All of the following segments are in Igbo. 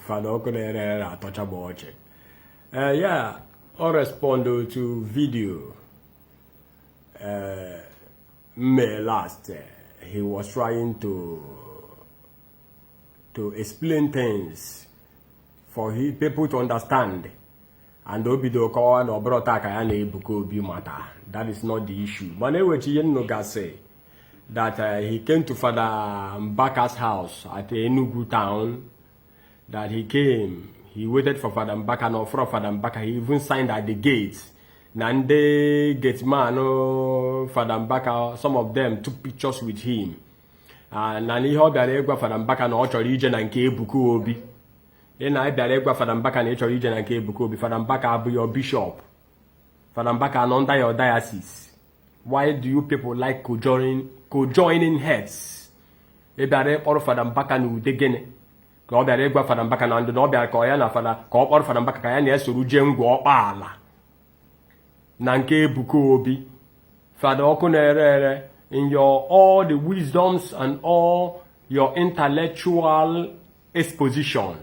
Father Okunere touchable. Yeah, I'll respond to video. May last, he was trying to explain things for people to understand. And Obido Kawan or Brotaka and Ebuka Obi matter. That is not the issue. But anyway, Chiyennoga say that he came to Father Mbaka's house at Enugu town. That he came, he waited for Father Mbaka, no, from Father Mbaka, he even signed at the gates. Nande gate man, Father Mbaka, some of them took pictures with him. And he heard that Father Mbaka no Ocho region and Ebuka Obi. Then I direct Father Mbaka and Ocho region and Ebuka Obi. Father Mbaka be your bishop. Father Mbaka under your diocese. Why do you people like co-joining heads? If direct all Father Mbaka no degene. Go direct Father Mbaka and no be koya Father ko all Father Mbaka kaya na esuru jengwo ala. Nanke Ebuka Obi. Father Okunere, in your all the wisdoms and all your intellectual exposition,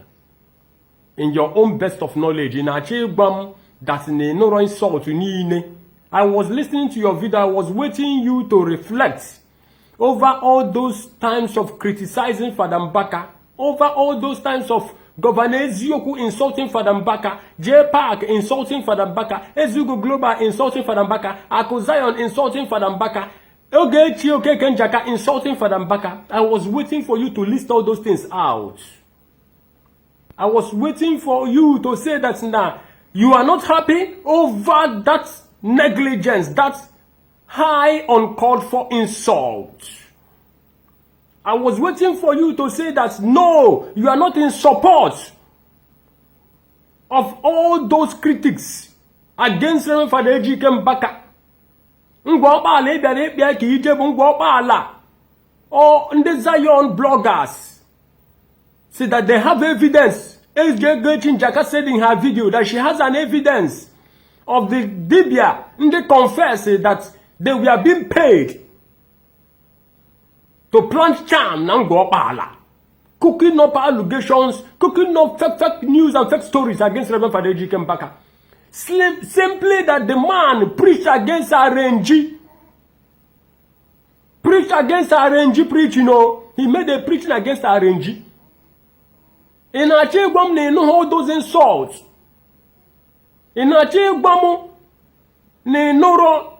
in your own best of knowledge, in Achibam, that's no insult to Nine. I was listening to your video, I was waiting you to reflect over all those times of criticizing Father Mbaka, over all those times of Governor Ezioku insulting Father Mbaka, J Park insulting Father Mbaka, Ezugo Global insulting Father Mbaka, Akuzion insulting Father Mbaka, Ogechi Okekenjaka insulting Father Mbaka. I was waiting for you to list all those things out. I was waiting for you to say that now you are not happy over that negligence, that high uncalled for insult. I was waiting for you to say that no, you are not in support of all those critics against Reverend Father Ejike Mbaka. Or the Zion bloggers say that they have evidence. SJ Gertrude Jaka said in her video that she has an evidence of the Dibia. They confess that they were being paid to plant charm Nango Pala, cooking up allegations, cooking up fake news and fake stories against Reverend Father Ejike Mbaka. Simply that the man preached against RNG. Preached against RNG, preach, you know. He made a preaching against RNG. In Achegwam, they know all those insults. In Achegwam, they know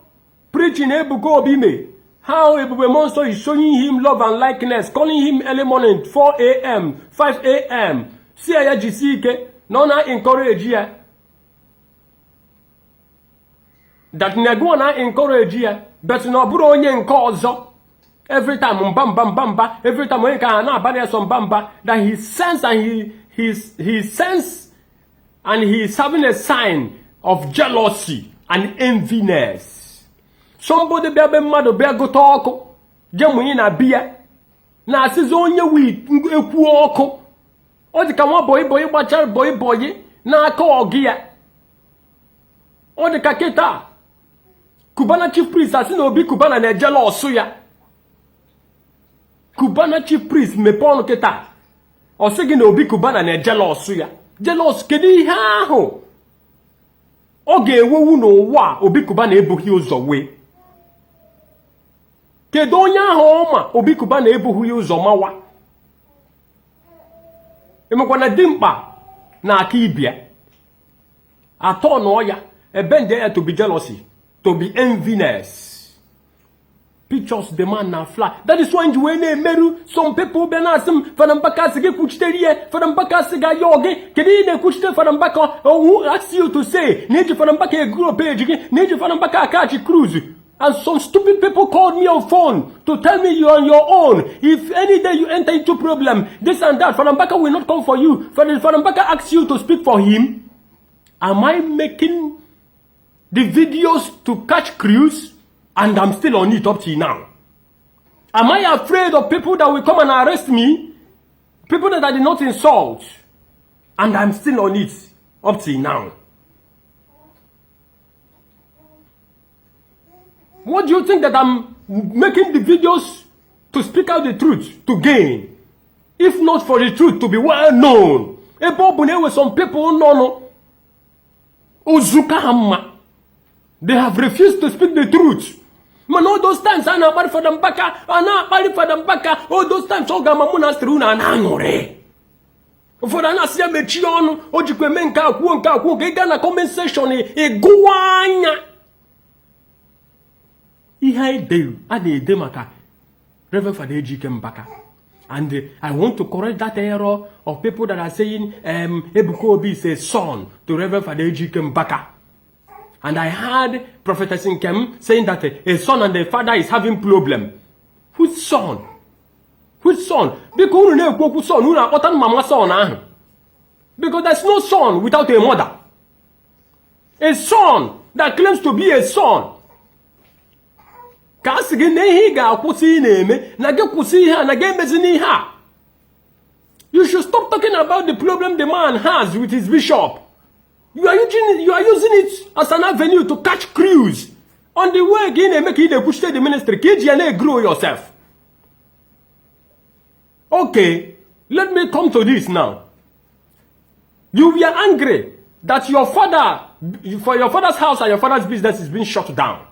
preaching Ebuka Obi. How Ebube Monster is showing him love and likeness, calling him early morning, 4 a.m., 5 a.m. See ya jisike, nona encourage ya. That Nagwana encourage ya, but no buro onye nkozo. Every time bamba, every time when kana bari some bamba, that he sense and he sense and he is having a sign of jealousy and enviness. Somebody be mad be go talk, jemu na bia. Na asizo onye wi ekwu oko. O di ka nwa boy gbachar boy na aka ogia. O di ka kita Cubana chief priest asina obi Cubana na jealous ya. Cubana chief priest meponu kita. O sigi na obi Cubana na jealous ya. Jealous kedi ihe ahụ. O ga-ewewu n'ụwa obi Cubana ebughị ụzọ we. Kedu onye ahụ ọma obi Cubana ebughị ụzọ mawa. Emekwana dimkpa na aka ibia. Atọ no ya ebende to be jealousy, to be envinous. Pictures the man na fly. That is why you meru some people be na sim Father Mbaka sige kuchiterie, Father Mbaka siga yoge. Kedi ne kuchite Father Mbaka who asked you to say, need Father Mbaka a group page, need Father Mbaka a catch cruise. And some stupid people called me on phone to tell me you're on your own. If any day you enter into problem, this and that, Father Mbaka will not come for you. Father Mbaka asks you to speak for him. Am I making the videos to catch crews? And I'm still on it up till now. Am I afraid of people that will come and arrest me? People that I did not insult. And I'm still on it up till now. What do you think that I'm making the videos to speak out the truth, to gain? If not for the truth to be well known. with some people no Ozuka Hamma. They have refused to speak the truth. Man, all those times I na for them Mbaka, all those times all Gama Monastery na Nangore. For the Nasia Mechion, Ojikwemenka, Kuonka, Kugana comment section, a Guanya. He had them at the Demaka, Reverend Father Mbaka. And I want to correct that error of people that are saying Ebuka Obi is a son to Reverend Father Mbaka. And I heard Prophetess Nkem saying that a son and a father is having problem. Which son? Which son? Because there's no son without a mother. A son that claims to be a son. You should stop talking about the problem the man has with his bishop. You are using it as an avenue to catch crews. On the way again, and make it push the ministry. Grow yourself. Okay, let me come to this now. You were angry that your father, for your father's house and your father's business is being shut down.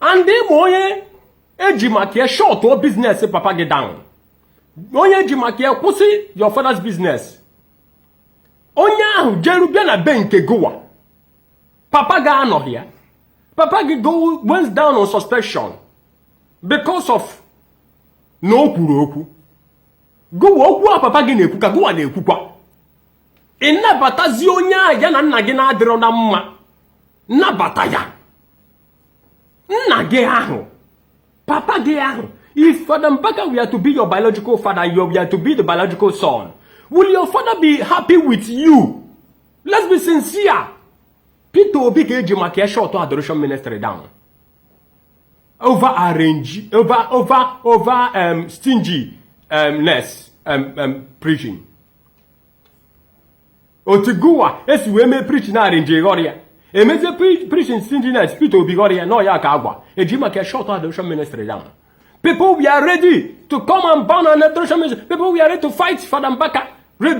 And the moye ejimakie short or business papa get down. Moye ejimakie pussy your father's business. Onya Jerubia na benke goa. Papa ga no here. Papa went down on suspension because of no kuroku. Go okwu papa gi na-ekwu ka go na-ekwu kwa. Inabatazi onya ya na nna gi na adiro na mma. Nabata ya. Nna gi ahụ. Papa gi ahụ. If Father Mbaka we are to be your biological father, you are to be the biological son. Will your father be happy with you? Let's be sincere. Peter Obi Makia short to adoration ministry down. Over stinginess preaching. Otigua, as we may preach now in Jigoria. A major preaching stinginess, Peter Obi Goria, no Yakagua. A Jimakia short to adoration ministry down. People, we are ready to come and burn an adoration ministry. People, we are ready to fight for them back. All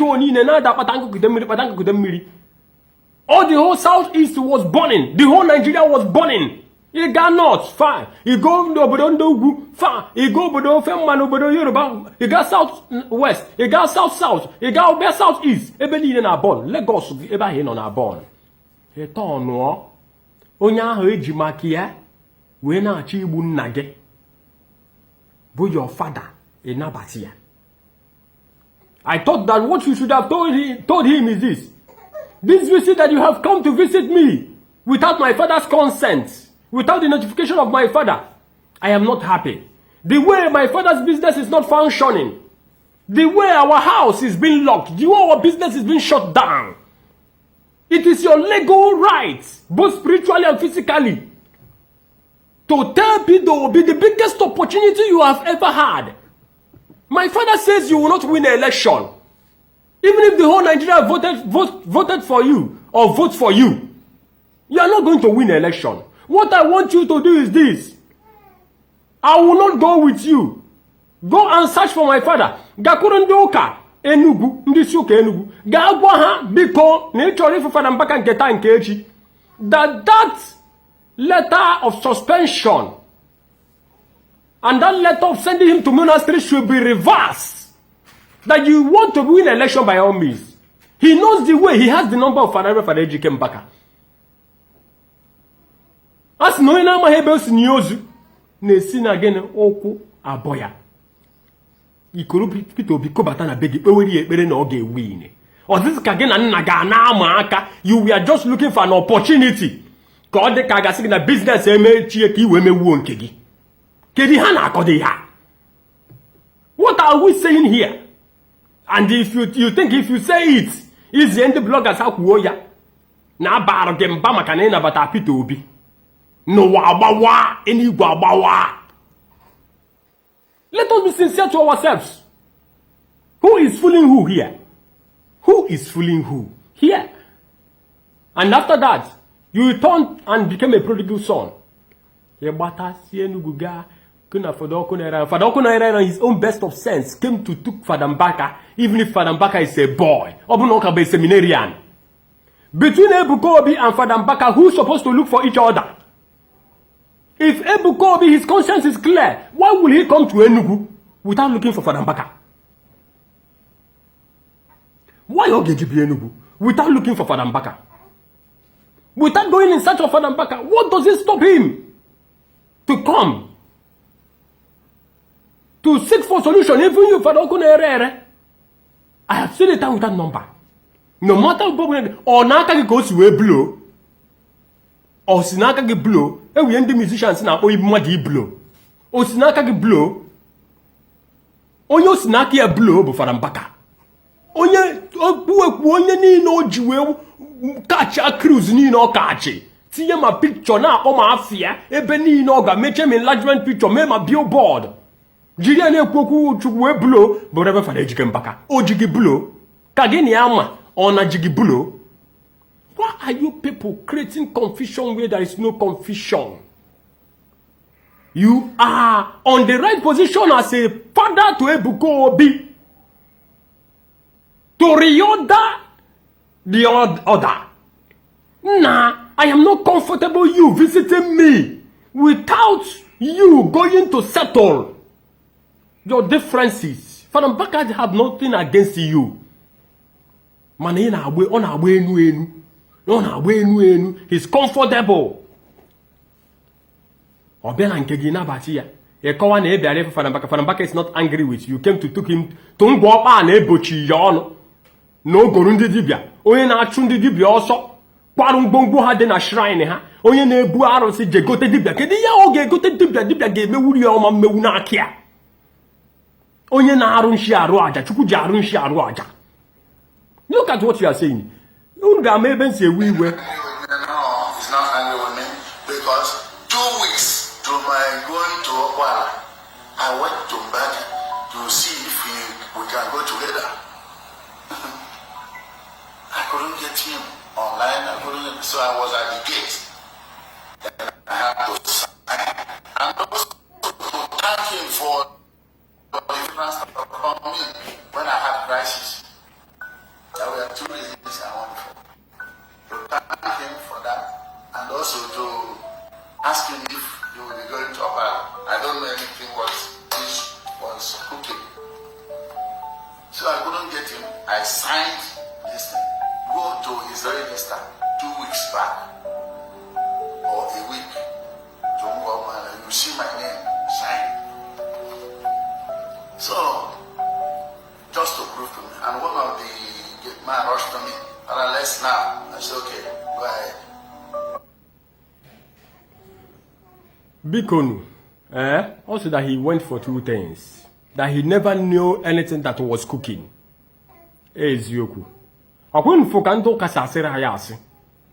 the whole southeast was burning. The whole Nigeria was burning. You got north, fine. You go Obodo fine. You go Obodo Femman, Obodo Yoruba. You got southwest. You got south. You got southeast. Everybody in our born. Lagos, everybody in on our born. You don't know. Onya heji makia. We na chibu nage. But your father is Nabatia. I thought that what you should have told him is this. This visit that you have come to visit me without my father's consent, without the notification of my father, I am not happy. The way my father's business is not functioning, the way our house is being locked, the way our business is being shut down. It is your legal right, both spiritually and physically, to tell people will be the biggest opportunity you have ever had. My father says you will not win an election. Even if the whole Nigeria voted for you or vote for you, you are not going to win an election. What I want you to do is this. I will not go with you. Go and search for my father. Gakurundoka Enugu, Ndisuka Enugu. Gagwaha biko nechori for Father Mbaka nketa nkechi. That letter of suspension and that letter of sending him to monastery should be reversed. That you want to win election by all means. He knows the way. He has the number of Father Mbaka. As no na mahebes nyozu na-esi na gene okwu aboya. Ikoro Peter Obi kobata na begi peweri ekpere na oge win. Ozisi ka gena nna ga na ama aka. You were just looking for an opportunity. Ka ode ka ga na business eme chie ka iwe mewu nke gi. Kedi ha na akode ha. What are we saying here? And if you think if you say it, is the end bloggers ha kwuo ya. Na baro ge mba maka na ina bata Peter Obi. No wabawa, any wabawa. Let us be sincere to ourselves. Who is fooling who here? Who is fooling who? Here. And after that, you returned and became a prodigal son. Yebata, Sienuguga, Father Okunere, in his own best of sense, came to took Father Mbaka, even if Father Mbaka is a boy. Obunoka be a seminarian. Between Ebuka Obi and Father Mbaka, who's supposed to look for each other? If Ebuka Obi, his conscience is clear, why will he come to Enugu without looking for Father Mbaka? Why Ogeji be Enugu without looking for Father Mbaka? Without going in search of Father Mbaka, what does it stop him to come? To seek for solution, even you, Father Okunere. I have seen it out with that number. No matter what, or Naka goes to a blow, or Sinaka get blow, and we end the musicians now, or muddy blow, or Sinaka get blow, or your Sinaki a blow before Mbaka. Onye ni no jewel, catch a cruise ni no catch. See my picture now, oh my fear, ebony no ga, make him enlargement picture, make my billboard. Jiri ne kwoku chukwe blow, but never for the jigen Mbaka. O jigi blow, kageni ama. On a jiggy blow. Why are you people creating confusion where there is no confusion? You are on the right position as a father to Ebuka Obi to reorder the order. Nah, I am not comfortable you visiting me without you going to settle your differences. Father Mbaka have nothing against you. He's comfortable. Father Mbaka is not angry with you. You came to took him to go up no gorundi dibia. Oye na chundi dibia also. Kwarungbongbo had na shrine ha. Oye na ebu aro si je gote dibia. Kedi ya oge gote dibia ge me wuri o ma mewu na akia. Onye na arun shi aru aja. Chuku je arun shi aru aja. Look at what you are saying. You don't even say we were. No, he's not angry with me because 2 weeks to my going to Okwara, I went to Mbaka to see if we can go together. I couldn't get him online. So I was at the gate. Then I had to sign and also to thank him for the difference from me when I had crisis. There were 2 reasons I wanted for. To thank him for that, and also to ask him if he will be going to Mbaka. I don't know anything what this was cooking. So I couldn't get him. I signed this thing. Go to his register 2 weeks back, or a week. You see my name, sign. So, just to prove to me, and one of the man rushed to me, let's now. I said, okay, go ahead. Bikonu, also that he went for 2 things. That he never knew anything that was cooking. Ezioku.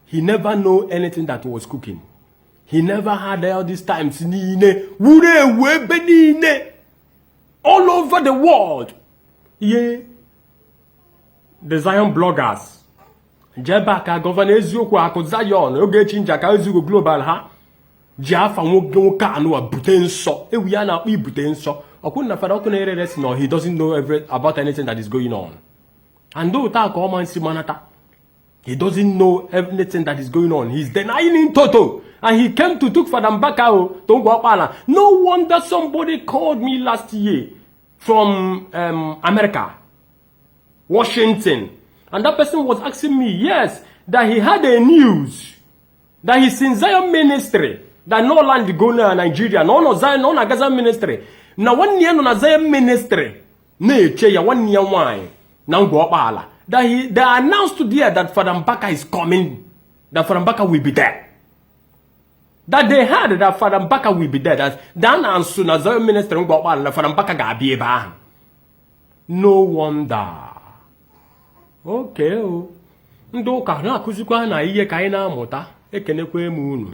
He never knew anything that was cooking. He never had all these times all over the world. Yeah. The Zion bloggers. Mbaka Governor Ezioku ako Zion. Oge chinja ka Ezioku global ha. Jafa nwoke anu a butenso. Ewi ya na i butenso. Okuna Father Okunere rest no. He doesn't know about anything that is going on. And though ta ko man si manata. He doesn't know anything that is going on. He's denying in total. And he came to took Father Mbaka to go. No wonder somebody called me last year from America. Washington, and that person was asking me, yes, that he had a news that he's in Zion ministry, that no land go to Nigeria, no Zion, no Gaza ministry. Now 1 year no Zion ministry, ne cheya 1 year wine, now go up that they announced today that Father Mbaka is coming, that Father Mbaka will be there. That they heard that Father Mbaka will be there. That then and soon as Zion ministry go up, that Father Mbaka ga be eba. No wonder. Okay, ndo ka na akuzikwa na iye ka ina amuta ekenekwe mu unu.